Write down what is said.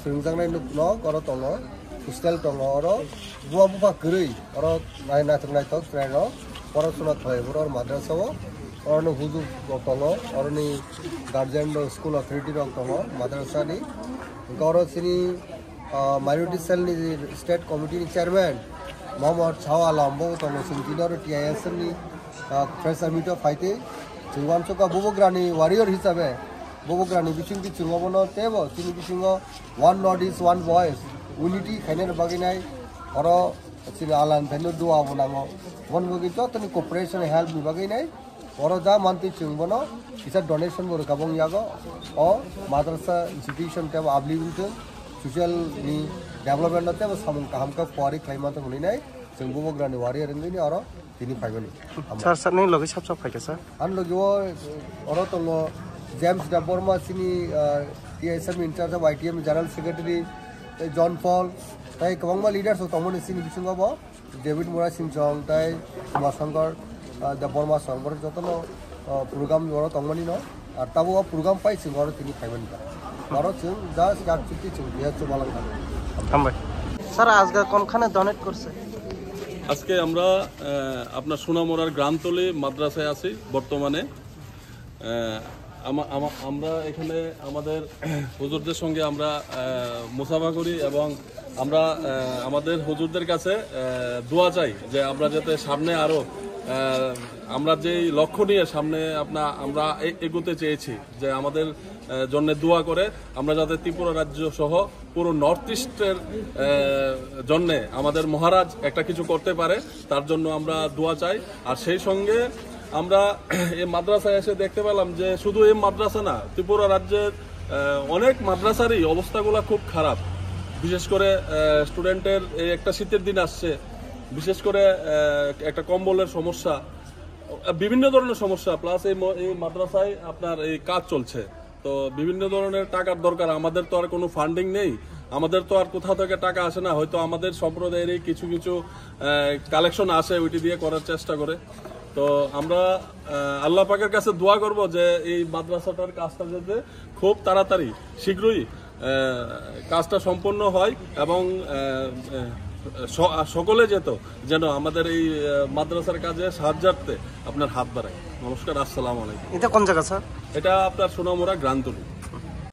Sengjangnai nukno oro tongo hostel tongo oro buwa gurui oro naina tungnai tok traino porasona khlaibor oro madrasa o oro no huju tongo oro ni guardian ro school authority rok tongo madrasa ni oro sini minority cell ni state committee ni chairman Mohammad Chaw Alam bo tongo singtinor TIS ni press meet faite jingwan choka bubograni warrior hisabe Bobograni bisingi chungobono tebo sini bisingo one Northeast one voice unity khainer baginai oro sini alan thanu dua bonango one bogi jotoni cooperation help ni baginai oro ja manti chungbono isa donation bor kabong yago o madrasa institution tebo ablibutu social ni development tebo samung kahamka pori khaimata muninai chung Bobograni warrior ngini oro tini phaibani sir sir nei logi sab phaike sir an logi oro tolo James Daborma sini TSM in charge of ITM General Secretary John Paul tai kwangma leaders of tomon sini bisingo bo David Mura Singchong tai Masankar Daborma Sangor jotono program oro tomoni no ar tabo program pai singor tini payment ka oro chung ja gat chukti chung dia chubalang আমরাই sir আজকে কোনখানে donate করছে আজকে আমরা আপনার সোনামুড়ার গ্রামতলী মাদ্রাসায় আছি বর্তমানে আমরা এখানে আমাদের হুজুরদের সঙ্গে আমরা মুসাফা করি এবং আমরা আমাদের হুজুরদের কাছে দোয়া চাই যে আমরা যাতে সামনে আরো আমরা যে লক্ষ্য নিয়ে সামনে আমরা এগোতে চেয়েছি যে আমাদের জন্য দোয়া করে আমরা যাতে ত্রিপুরা রাজ্য সহ পুরো নর্থ ইস্টের জন্য আমাদের মহারাজ একটা কিছু করতে পারে তার জন্য আমরা দোয়া চাই আর সেই সঙ্গে আমরা এই মাদ্রাসায় এসে দেখতে পেলাম যে শুধু এই মাদ্রাসা না ত্রিপুরা রাজ্যের অনেক মাদ্রাসারই অবস্থাগুলো খুব খারাপ বিশেষ করে স্টুডেন্টের এই একটা শীতের দিন আসছে বিশেষ করে একটা কম্বলের সমস্যা বিভিন্ন ধরনের সমস্যা প্লাস এই মাদ্রাসায় আপনার এই কাজ চলছে তো বিভিন্ন ধরনের টাকার দরকার আমাদের তো আর কোনো ফান্ডিং নেই আমাদের তো আর কোথা থেকে টাকা আসে না হয়তো আমাদের সম্প্রদায়েরই কিছু কিছু কালেকশন আসে ওইটি দিয়ে করার চেষ্টা করে তো আমরা আল্লাহ পাকের কাছে দোয়া করব যে এই মাদ্রাসাটার কাজটা যাতে খুব তাড়াতাড়ি শীঘ্রই কাজটা সম্পন্ন হয় এবং সকলে যেন আমাদের এই মাদ্রাসার কাজে সাহায্যার্থে আপনার হাত বাড়ায় নমস্কার আসসালামু আলাইকুম এটা কোন জায়গা স্যার এটা আপনার সোনামুড়া গ্রামতলী